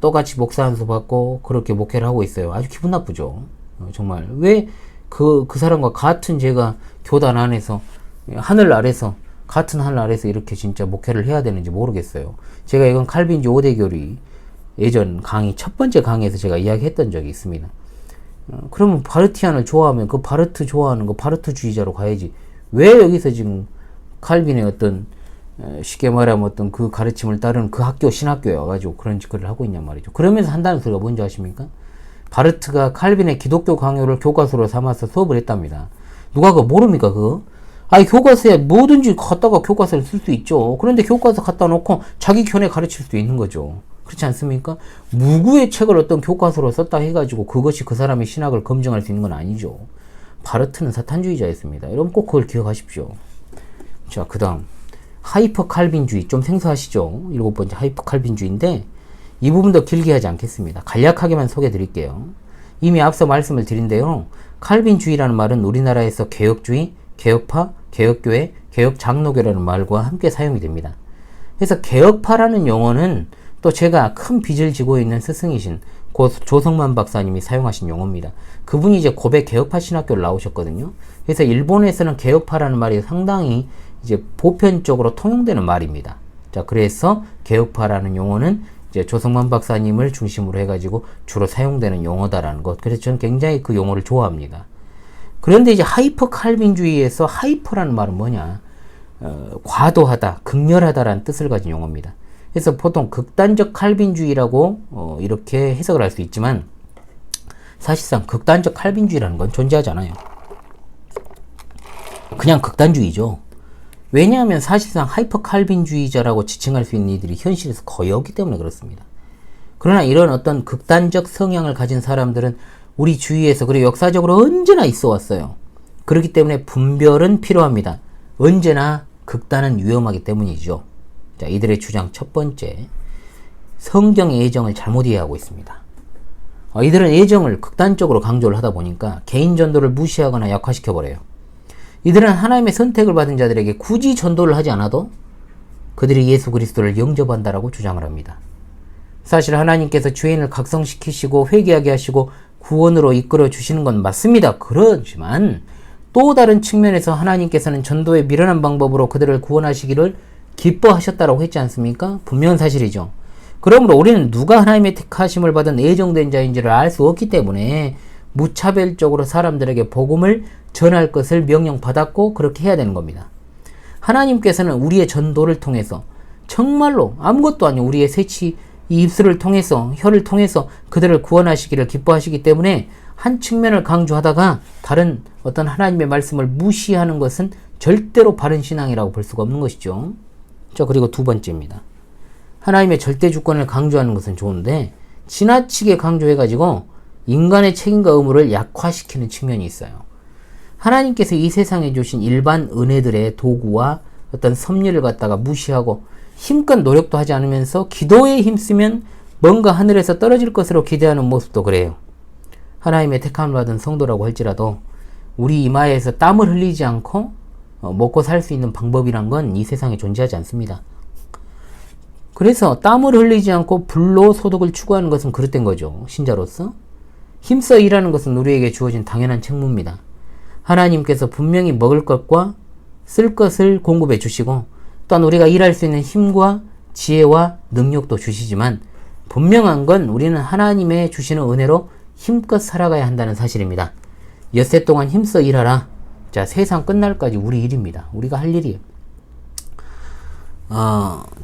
똑같이 목사 한 수 받고 그렇게 목회를 하고 있어요. 아주 기분 나쁘죠. 정말 왜 그 사람과 같은 제가 교단 안에서 하늘 아래서 같은 하늘 아래서 이렇게 진짜 목회를 해야 되는지 모르겠어요. 제가 이건 칼빈주 5대 교리 예전 강의 첫 번째 강의에서 제가 이야기했던 적이 있습니다. 그러면 바르티안을 좋아하면 그 바르트 좋아하는 거 바르트주의자로 가야지. 왜 여기서 지금 칼빈의 어떤 쉽게 말하면 어떤 그 가르침을 따르는 그 학교 신학교에 와가지고 그런 짓거리를 하고 있냔 말이죠. 그러면서 한다는 소리가 뭔지 아십니까? 바르트가 칼빈의 기독교 강요를 교과서로 삼아서 수업을 했답니다. 누가 그거 모릅니까 그거? 아니, 교과서에 뭐든지 갖다가 교과서를 쓸 수 있죠. 그런데 교과서 갖다 놓고 자기 견해 가르칠 수도 있는 거죠. 그렇지 않습니까? 무구의 책을 어떤 교과서로 썼다 해가지고 그것이 그 사람의 신학을 검증할 수 있는 건 아니죠. 바르트는 사탄주의자였습니다. 여러분 꼭 그걸 기억하십시오. 자, 그 다음 하이퍼 칼빈주의, 좀 생소하시죠? 7번째 하이퍼 칼빈주의인데 이 부분도 길게 하지 않겠습니다. 간략하게만 소개해 드릴게요. 이미 앞서 말씀을 드린데요, 칼빈주의라는 말은 우리나라에서 개혁주의, 개혁파, 개혁교회, 개혁장로교라는 말과 함께 사용이 됩니다. 그래서 개혁파라는 용어는 또 제가 큰 빚을 지고 있는 스승이신 고 조성만 박사님이 사용하신 용어입니다. 그분이 이제 고베 개혁파 신학교를 나오셨거든요. 그래서 일본에서는 개혁파라는 말이 상당히 이제 보편적으로 통용되는 말입니다. 자, 그래서 개혁파라는 용어는 이제 조성만 박사님을 중심으로 해가지고 주로 사용되는 용어다라는 것. 그래서 저는 굉장히 그 용어를 좋아합니다. 그런데 이제 하이퍼 칼빈주의에서 하이퍼라는 말은 뭐냐? 과도하다, 극렬하다라는 뜻을 가진 용어입니다. 그래서 보통 극단적 칼빈주의라고 이렇게 해석을 할 수 있지만 사실상 극단적 칼빈주의라는 건 존재하지 않아요. 그냥 극단주의죠. 왜냐하면 사실상 하이퍼 칼빈주의자라고 지칭할 수 있는 이들이 현실에서 거의 없기 때문에 그렇습니다. 그러나 이런 어떤 극단적 성향을 가진 사람들은 우리 주위에서 그리고 역사적으로 언제나 있어 왔어요. 그렇기 때문에 분별은 필요합니다. 언제나 극단은 위험하기 때문이죠. 자, 이들의 주장 첫 번째, 성경의 애정을 잘못 이해하고 있습니다. 이들은 애정을 극단적으로 강조를 하다 보니까 개인 전도를 무시하거나 약화시켜버려요. 이들은 하나님의 선택을 받은 자들에게 굳이 전도를 하지 않아도 그들이 예수 그리스도를 영접한다라고 주장을 합니다. 사실 하나님께서 죄인을 각성시키시고 회개하게 하시고 구원으로 이끌어 주시는 건 맞습니다. 그렇지만 또 다른 측면에서 하나님께서는 전도의 미련한 방법으로 그들을 구원하시기를 기뻐하셨다라고 했지 않습니까? 분명한 사실이죠. 그러므로 우리는 누가 하나님의 택하심을 받은 애정된 자인지를 알 수 없기 때문에 무차별적으로 사람들에게 복음을 전할 것을 명령받았고 그렇게 해야 되는 겁니다. 하나님께서는 우리의 전도를 통해서 정말로 아무것도 아닌 우리의 새치 이 입술을 통해서 혀를 통해서 그들을 구원하시기를 기뻐하시기 때문에 한 측면을 강조하다가 다른 어떤 하나님의 말씀을 무시하는 것은 절대로 바른 신앙이라고 볼 수가 없는 것이죠. 자, 그리고 두 번째입니다. 하나님의 절대 주권을 강조하는 것은 좋은데 지나치게 강조해가지고 인간의 책임과 의무를 약화시키는 측면이 있어요. 하나님께서 이 세상에 주신 일반 은혜들의 도구와 어떤 섭리를 갖다가 무시하고 힘껏 노력도 하지 않으면서 기도에 힘쓰면 뭔가 하늘에서 떨어질 것으로 기대하는 모습도 그래요. 하나님의 택함을 받은 성도라고 할지라도 우리 이마에서 땀을 흘리지 않고 먹고 살 수 있는 방법이란 건 이 세상에 존재하지 않습니다. 그래서 땀을 흘리지 않고 불로소득을 추구하는 것은 그릇된 거죠. 신자로서. 힘써 일하는 것은 우리에게 주어진 당연한 책무입니다. 하나님께서 분명히 먹을 것과 쓸 것을 공급해 주시고 또한 우리가 일할 수 있는 힘과 지혜와 능력도 주시지만 분명한 건 우리는 하나님의 주시는 은혜로 힘껏 살아가야 한다는 사실입니다. 엿새 동안 힘써 일하라. 자, 세상 끝날까지 우리 일입니다. 우리가 할 일이에요.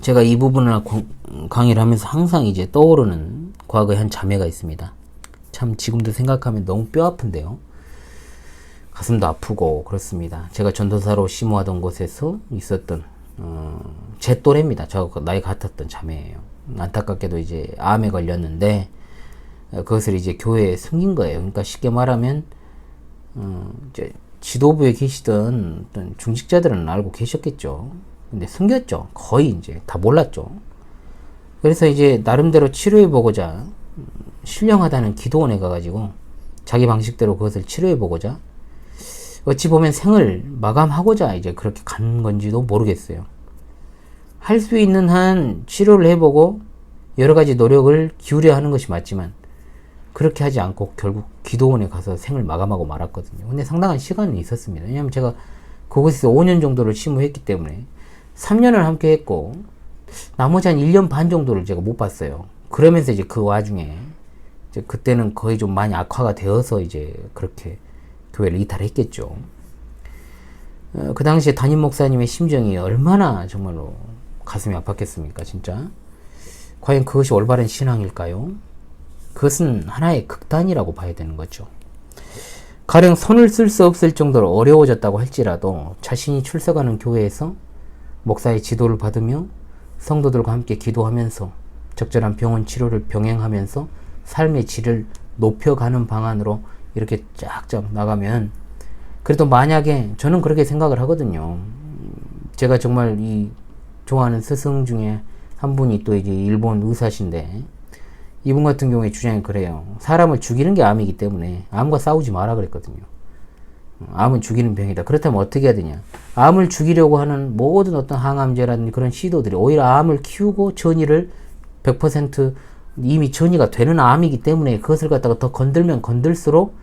제가 이 부분을 강의를 하면서 항상 이제 떠오르는 과거의 한 자매가 있습니다. 참 지금도 생각하면 너무 뼈 아픈데요. 가슴도 아프고 그렇습니다. 제가 전도사로 심호하던 곳에서 있었던 제 또래입니다. 저하고 나이 같았던 자매예요. 안타깝게도 이제 암에 걸렸는데 그것을 이제 교회에 숨긴 거예요. 그러니까 쉽게 말하면 이제 지도부에 계시던 어떤 중직자들은 알고 계셨겠죠. 근데 숨겼죠. 거의 이제 다 몰랐죠. 그래서 이제 나름대로 치료해보고자 신령하다는 기도원에 가가지고 자기 방식대로 그것을 치료해보고자 어찌 보면 생을 마감하고자 이제 그렇게 간 건지도 모르겠어요. 할 수 있는 한 치료를 해보고 여러 가지 노력을 기울여 하는 것이 맞지만 그렇게 하지 않고 결국 기도원에 가서 생을 마감하고 말았거든요. 근데 상당한 시간이 있었습니다. 왜냐하면 제가 그곳에서 5년 정도를 심호했기 때문에 3년을 함께 했고 나머지 한 1년 반 정도를 제가 못 봤어요. 그러면서 이제 그 와중에 이제 그때는 거의 좀 많이 악화가 되어서 이제 그렇게 교회를 이탈했겠죠. 그 당시에 담임 목사님의 심정이 얼마나 정말로 가슴이 아팠겠습니까, 진짜. 과연 그것이 올바른 신앙일까요? 그것은 하나의 극단이라고 봐야 되는 거죠. 가령 손을 쓸 수 없을 정도로 어려워졌다고 할지라도 자신이 출석하는 교회에서 목사의 지도를 받으며 성도들과 함께 기도하면서 적절한 병원 치료를 병행하면서 삶의 질을 높여가는 방안으로 이렇게 쫙쫙 나가면, 그래도 만약에 저는 그렇게 생각을 하거든요. 제가 정말 이 좋아하는 스승 중에 한 분이 또 이제 일본 의사신데, 이분 같은 경우에 주장이 그래요. 사람을 죽이는 게 암이기 때문에 암과 싸우지 마라 그랬거든요. 암은 죽이는 병이다. 그렇다면 어떻게 해야 되냐? 암을 죽이려고 하는 모든 어떤 항암제라든지 그런 시도들이 오히려 암을 키우고 전이를 100% 이미 전이가 되는 암이기 때문에 그것을 갖다가 더 건들면 건들수록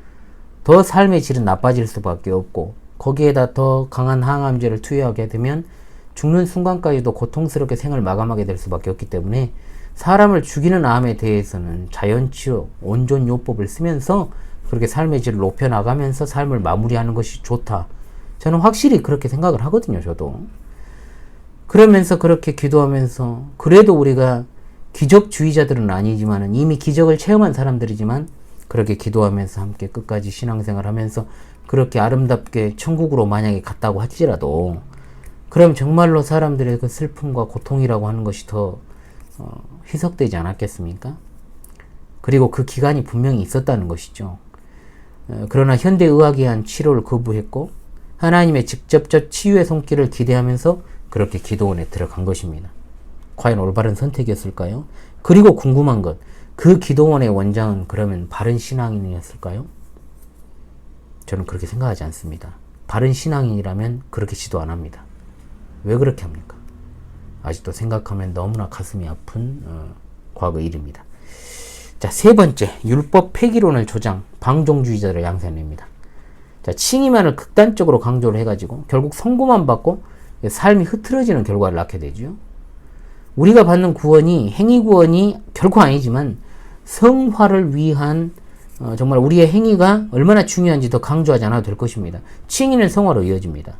더 삶의 질은 나빠질 수밖에 없고, 거기에다 더 강한 항암제를 투여하게 되면 죽는 순간까지도 고통스럽게 생을 마감하게 될 수밖에 없기 때문에 사람을 죽이는 암에 대해서는 자연치료, 온존요법을 쓰면서 그렇게 삶의 질을 높여나가면서 삶을 마무리하는 것이 좋다. 저는 확실히 그렇게 생각을 하거든요, 저도. 그러면서 그렇게 기도하면서, 그래도 우리가 기적주의자들은 아니지만 이미 기적을 체험한 사람들이지만 그렇게 기도하면서 함께 끝까지 신앙생활 하면서 그렇게 아름답게 천국으로 만약에 갔다고 할지라도, 그럼 정말로 사람들의 그 슬픔과 고통이라고 하는 것이 더 희석되지 않았겠습니까? 그리고 그 기간이 분명히 있었다는 것이죠. 그러나 현대의학에 한 치료를 거부했고 하나님의 직접적 치유의 손길을 기대하면서 그렇게 기도원에 들어간 것입니다. 과연 올바른 선택이었을까요? 그리고 궁금한 것, 그 기도원의 원장은 그러면 바른 신앙인이었을까요? 저는 그렇게 생각하지 않습니다. 바른 신앙인이라면 그렇게 지도 안 합니다. 왜 그렇게 합니까? 아직도 생각하면 너무나 가슴이 아픈 과거 일입니다. 자, 세 번째, 율법 폐기론을 조장, 방종주의자들을 양산합니다. 자, 칭의만을 극단적으로 강조를 해가지고 결국 선고만 받고 삶이 흐트러지는 결과를 낳게 되죠. 우리가 받는 구원이 행위 구원이 결코 아니지만 성화를 위한 정말 우리의 행위가 얼마나 중요한지 더 강조하지 않아도 될 것입니다. 칭의는 성화로 이어집니다.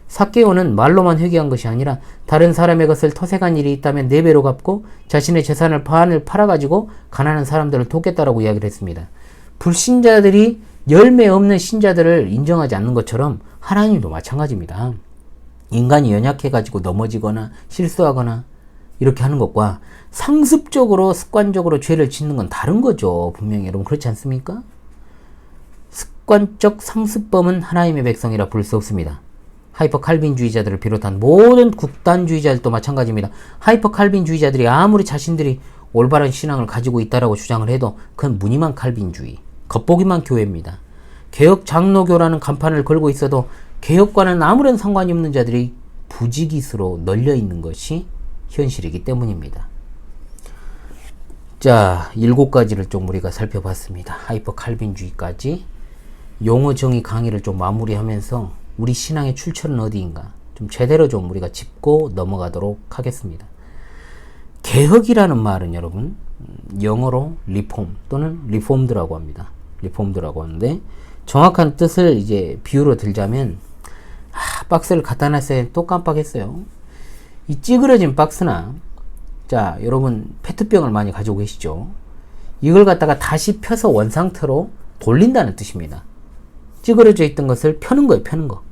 삭개오는 말로만 회개한 것이 아니라 다른 사람의 것을 터색한 일이 있다면 4배로 갚고 자신의 재산을 반을 팔아가지고 가난한 사람들을 돕겠다라고 이야기를 했습니다. 불신자들이 열매 없는 신자들을 인정하지 않는 것처럼 하나님도 마찬가지입니다. 인간이 연약해가지고 넘어지거나 실수하거나 이렇게 하는 것과 상습적으로 습관적으로 죄를 짓는 건 다른 거죠. 분명히 여러분 그렇지 않습니까? 습관적 상습범은 하나님의 백성이라 부를 수 없습니다. 하이퍼 칼빈주의자들을 비롯한 모든 극단주의자들도 마찬가지입니다. 하이퍼 칼빈주의자들이 아무리 자신들이 올바른 신앙을 가지고 있다라고 주장을 해도 그건 무늬만 칼빈주의, 겉보기만 교회입니다. 개혁 장로교라는 간판을 걸고 있어도 개혁과는 아무런 상관이 없는 자들이 부지기수로 널려 있는 것이 현실이기 때문입니다. 자, 7가지를 좀 우리가 살펴봤습니다. 하이퍼 칼빈주의까지 용어 정의 강의를 좀 마무리하면서 우리 신앙의 출처는 어디인가 좀 제대로 좀 우리가 짚고 넘어가도록 하겠습니다. 개혁이라는 말은 여러분 영어로 리폼 또는 리폼드라고 합니다. 리폼드라고 하는데 정확한 뜻을 이제 비유로 들자면 박스를 갖다 놨어요. 또 깜빡했어요. 이 찌그러진 박스나 자 여러분 페트병을 많이 가지고 계시죠. 이걸 갖다가 다시 펴서 원상태로 돌린다는 뜻입니다. 찌그러져 있던 것을 펴는 거예요. 펴는 거.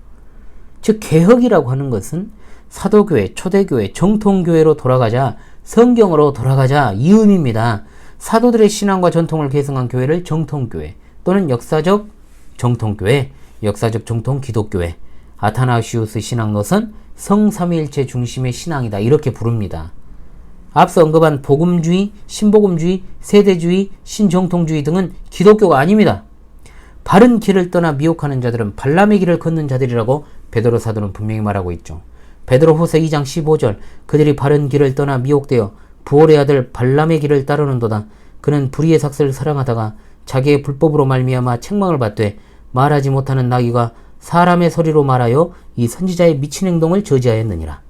즉 개혁이라고 하는 것은 사도교회, 초대교회, 정통교회로 돌아가자, 성경으로 돌아가자 이 의미입니다. 사도들의 신앙과 전통을 계승한 교회를 정통교회 또는 역사적 정통교회, 역사적 정통 기독교회, 아타나시우스 신앙노선 성삼위일체 중심의 신앙이다 이렇게 부릅니다. 앞서 언급한 복음주의, 신복음주의, 세대주의, 신정통주의 등은 기독교가 아닙니다. 바른 길을 떠나 미혹하는 자들은 발람의 길을 걷는 자들이라고 베드로 사도는 분명히 말하고 있죠. 베드로 후서 2장 15절 그들이 바른 길을 떠나 미혹되어 부올의 아들 발람의 길을 따르는도다. 그는 불의의 삭슬을 사랑하다가 자기의 불법으로 말미암아 책망을 받되 말하지 못하는 나귀가 사람의 소리로 말하여 이 선지자의 미친 행동을 저지하였느니라.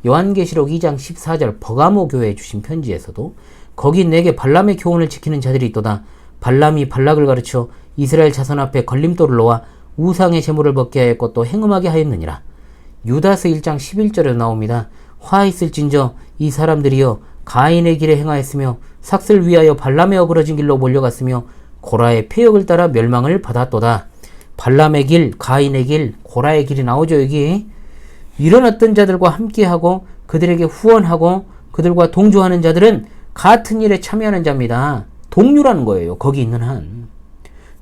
요한계시록 2장 14절 버가모 교회에 주신 편지에서도 거기 내게 발람의 교훈을 지키는 자들이 있도다. 발람이 발락을 가르쳐 이스라엘 자손 앞에 걸림돌을 놓아 우상의 제물을 벗게 하였고 또 행음하게 하였느니라. 유다서 1장 11절에 나옵니다. 화 있을진저 이 사람들이여 가인의 길에 행하였으며 삭슬 위하여 발람의 어그러진 길로 몰려갔으며 고라의 폐역을 따라 멸망을 받았도다. 발람의 길, 가인의 길, 고라의 길이 나오죠. 여기 이런 어떤 자들과 함께하고 그들에게 후원하고 그들과 동조하는 자들은 같은 일에 참여하는 자입니다. 동료라는 거예요. 거기 있는 한.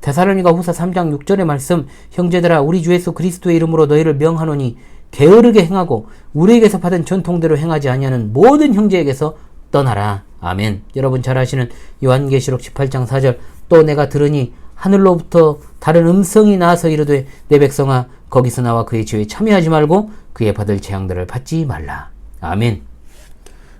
데살로니가 후서 3장 6절의 말씀, 형제들아 우리 주 예수 그리스도의 이름으로 너희를 명하노니 게으르게 행하고 우리에게서 받은 전통대로 행하지 아니하는 모든 형제에게서 떠나라. 아멘. 여러분 잘 아시는 요한계시록 18장 4절, 또 내가 들으니 하늘로부터 다른 음성이 나와서 이르되 내 백성아 거기서 나와 그의 지혜에 참여하지 말고 그의 받을 재앙들을 받지 말라. 아멘.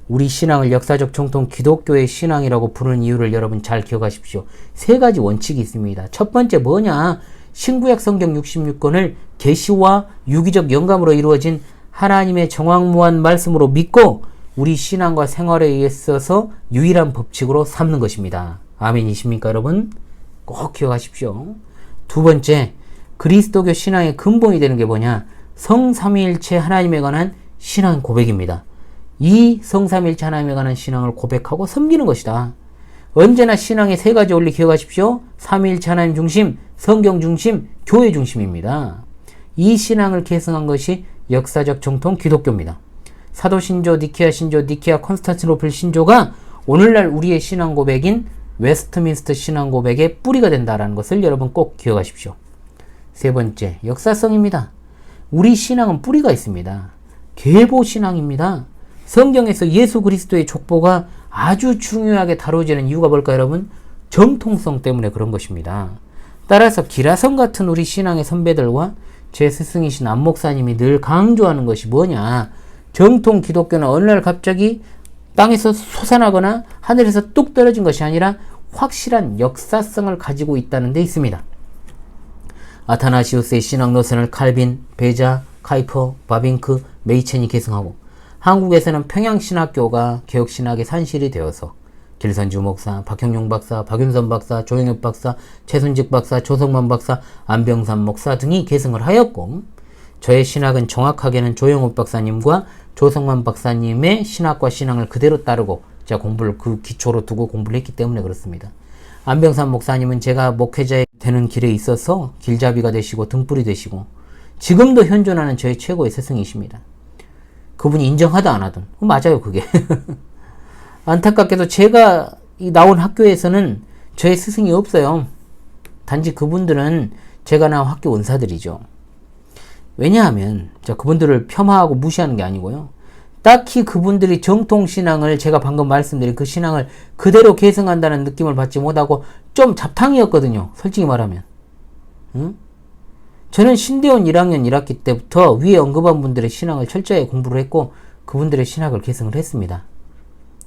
우리 신앙을 역사적 정통 기독교의 신앙이라고 부르는 이유를 여러분 잘 기억하십시오. 세 가지 원칙이 있습니다. 첫 번째 뭐냐? 신구약 성경 66권을 계시와 유기적 영감으로 이루어진 하나님의 정확무한 말씀으로 믿고 우리 신앙과 생활에 있어서 유일한 법칙으로 삼는 것입니다. 아멘이십니까 여러분? 꼭 기억하십시오. 두 번째, 그리스도교 신앙의 근본이 되는 게 뭐냐? 성삼위일체 하나님에 관한 신앙 고백입니다. 이 성삼위일체 하나님에 관한 신앙을 고백하고 섬기는 것이다. 언제나 신앙의 세 가지 원리 기억하십시오. 삼위일체 하나님 중심, 성경 중심, 교회 중심입니다. 이 신앙을 계승한 것이 역사적 정통 기독교입니다. 사도신조, 니케아 신조, 니케아 콘스탄티노플 신조가 오늘날 우리의 신앙 고백인 웨스트민스터 신앙 고백의 뿌리가 된다는 것을 여러분 꼭 기억하십시오. 세 번째, 역사성입니다. 우리 신앙은 뿌리가 있습니다. 계보 신앙입니다. 성경에서 예수 그리스도의 족보가 아주 중요하게 다뤄지는 이유가 뭘까요, 여러분? 정통성 때문에 그런 것입니다. 따라서 기라성 같은 우리 신앙의 선배들과 제 스승이신 안 목사님이 늘 강조하는 것이 뭐냐? 정통 기독교는 어느 날 갑자기 땅에서 솟아나거나 하늘에서 뚝 떨어진 것이 아니라 확실한 역사성을 가지고 있다는 데 있습니다. 아타나시우스의 신앙 노선을 칼빈, 베자, 카이퍼, 바빙크, 메이첸이 계승하고 한국에서는 평양신학교가 개혁신학의 산실이 되어서 길선주 목사, 박형용 박사, 박윤선 박사, 조영엽 박사, 최순직 박사, 조성만 박사, 안병삼 목사 등이 계승을 하였고 저의 신학은 정확하게는 조영엽 박사님과 조성만 박사님의 신학과 신앙을 그대로 따르고 제가 공부를 그 기초로 두고 공부를 했기 때문에 그렇습니다. 안병삼 목사님은 제가 목회자 되는 길에 있어서 길잡이가 되시고 등불이 되시고 지금도 현존하는 저의 최고의 스승이십니다. 그분이 인정하다 안 하든 맞아요 그게. 안타깝게도 제가 나온 학교에서는 저의 스승이 없어요. 단지 그분들은 제가 나온 학교 원사들이죠. 왜냐하면 그분들을 폄하하고 무시하는 게 아니고요. 딱히 그분들이 정통신앙을 제가 방금 말씀드린 그 신앙을 그대로 계승한다는 느낌을 받지 못하고 좀 잡탕이었거든요. 솔직히 말하면. 응? 저는 신대원 1학년 1학기 때부터 위에 언급한 분들의 신앙을 철저히 공부를 했고 그분들의 신학을 계승을 했습니다.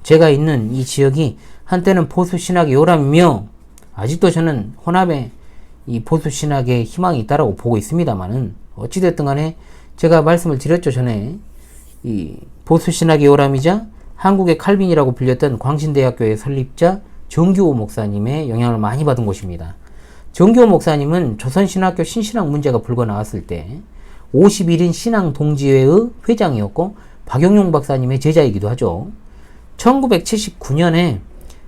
제가 있는 이 지역이 한때는 보수신학의 요람이며 아직도 저는 혼합의 이 보수신학의 희망이 있다라고 보고 있습니다만은 어찌됐든 간에 제가 말씀을 드렸죠. 전에 이 보수신학의 요람이자 한국의 칼빈이라고 불렸던 광신대학교의 설립자 정규호 목사님의 영향을 많이 받은 곳입니다. 정규호 목사님은 조선신학교 신신학 문제가 불거 나왔을 때 51인 신앙동지회의 회장이었고 박영용 박사님의 제자이기도 하죠. 1979년에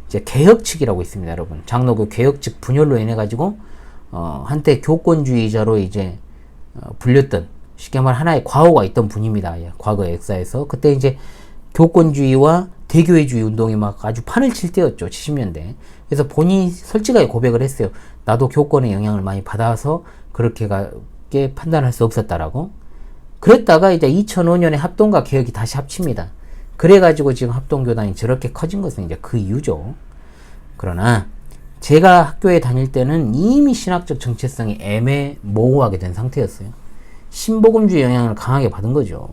이제 개혁측이라고 있습니다, 여러분. 장로교 개혁측 분열로 인해 가지고 한때 교권주의자로 이제 불렸던 쉽게 말 하나의 과오가 있던 분입니다. 과거 역사에서 그때 이제 교권주의와 대교회주의 운동이 막 아주 판을 칠 때였죠. 70년대. 그래서 본인이 솔직하게 고백을 했어요. 나도 교권의 영향을 많이 받아서 그렇게 판단할 수 없었다라고. 그랬다가 이제 2005년에 합동과 개혁이 다시 합칩니다. 그래가지고 지금 합동교단이 저렇게 커진 것은 이제 그 이유죠. 그러나 제가 학교에 다닐 때는 이미 신학적 정체성이 애매모호하게 된 상태였어요. 신복음주의 영향을 강하게 받은 거죠.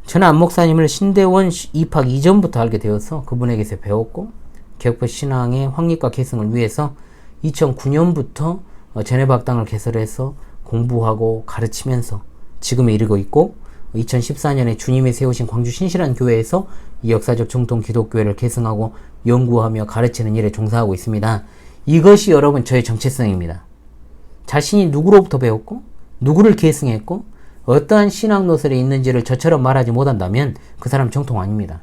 저는 안 목사님을 신대원 입학 이전부터 알게 되어서 그분에게서 배웠고 개혁파 신앙의 확립과 계승을 위해서 2009년부터 제네박당을 개설해서 공부하고 가르치면서 지금에 이르고 있고 2014년에 주님이 세우신 광주 신실한 교회에서 이 역사적 정통 기독교회를 계승하고 연구하며 가르치는 일에 종사하고 있습니다. 이것이 여러분 저의 정체성입니다. 자신이 누구로부터 배웠고 누구를 계승했고 어떠한 신앙 노선에 있는지를 저처럼 말하지 못한다면 그 사람 정통 아닙니다.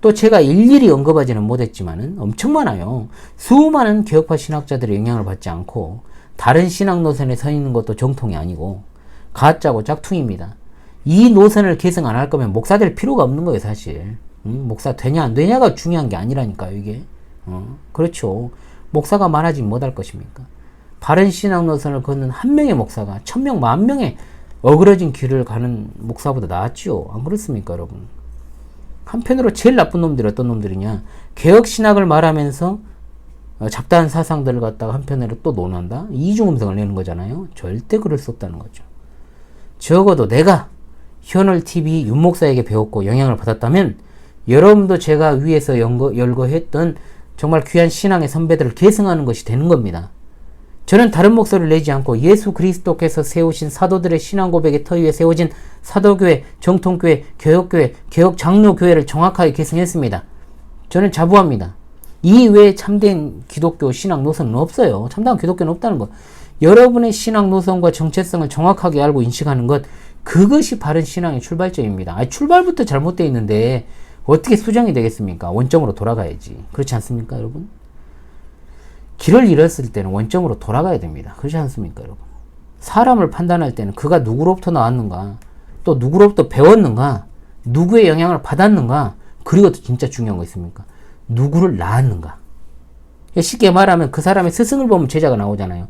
또 제가 일일이 언급하지는 못했지만은 엄청 많아요. 수많은 개혁파 신학자들의 영향을 받지 않고 다른 신앙 노선에 서 있는 것도 정통이 아니고 가짜고 짝퉁입니다. 이 노선을 계승 안 할 거면 목사 될 필요가 없는 거예요, 사실. 목사 되냐 안 되냐가 중요한 게 아니라니까요, 이게. 그렇죠. 목사가 많아지면 못 할 것입니까? 바른 신앙 노선을 걷는 한 명의 목사가 1000명, 10,000명의 어그러진 길을 가는 목사보다 낫지요. 안 그렇습니까, 여러분? 한편으로 제일 나쁜 놈들이 어떤 놈들이냐? 개혁 신학을 말하면서 잡다한 사상들을 갖다가 한편으로 또 논한다? 이중음성을 내는 거잖아요. 절대 그럴 수 없다는 거죠. 적어도 내가 현월TV 윤 목사에게 배웠고 영향을 받았다면 여러분도 제가 위에서 열거했던 정말 귀한 신앙의 선배들을 계승하는 것이 되는 겁니다. 저는 다른 목소리를 내지 않고 예수 그리스도께서 세우신 사도들의 신앙 고백의 터 위에 세워진 사도교회, 정통교회, 개혁교회, 개혁장로교회를 정확하게 계승했습니다. 저는 자부합니다. 이 외에 참된 기독교 신앙 노선은 없어요. 참다운 기독교는 없다는 것. 여러분의 신앙 노선과 정체성을 정확하게 알고 인식하는 것, 그것이 바른 신앙의 출발점입니다. 출발부터 잘못되어 있는데 어떻게 수정이 되겠습니까? 원점으로 돌아가야지. 그렇지 않습니까, 여러분? 길을 잃었을 때는 원점으로 돌아가야 됩니다. 그렇지 않습니까, 여러분? 사람을 판단할 때는 그가 누구로부터 나왔는가, 또 누구로부터 배웠는가, 누구의 영향을 받았는가, 그리고 또 진짜 중요한 거 있습니까? 누구를 낳았는가. 쉽게 말하면 그 사람의 스승을 보면 제자가 나오잖아요.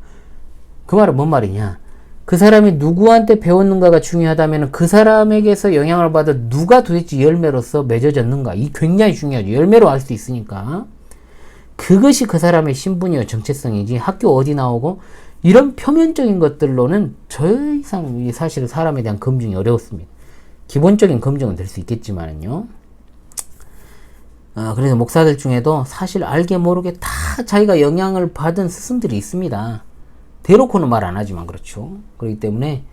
그 말은 뭔 말이냐? 그 사람이 누구한테 배웠는가가 중요하다면 그 사람에게서 영향을 받아 누가 도대체 열매로서 맺어졌는가. 이 굉장히 중요하죠. 열매로 알 수 있으니까. 그것이 그 사람의 신분이요 정체성이지 학교 어디 나오고 이런 표면적인 것들로는 더 이상 사실 사람에 대한 검증이 어려웠습니다. 기본적인 검증은 될 수 있겠지만요. 그래서 목사들 중에도 사실 알게 모르게 다 자기가 영향을 받은 스승들이 있습니다. 대놓고는 말 안 하지만 그렇죠. 그렇기 때문에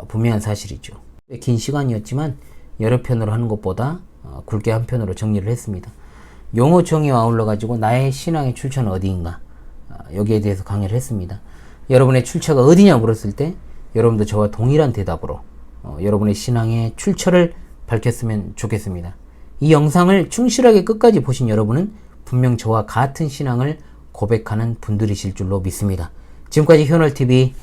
분명한 사실이죠. 긴 시간이었지만 여러 편으로 하는 것보다 굵게 한 편으로 정리를 했습니다. 용어 정의와 아울러 가지고 나의 신앙의 출처는 어디인가, 여기에 대해서 강의를 했습니다. 여러분의 출처가 어디냐 물었을 때 여러분도 저와 동일한 대답으로 여러분의 신앙의 출처를 밝혔으면 좋겠습니다. 이 영상을 충실하게 끝까지 보신 여러분은 분명 저와 같은 신앙을 고백하는 분들이실 줄로 믿습니다. 지금까지 현월TV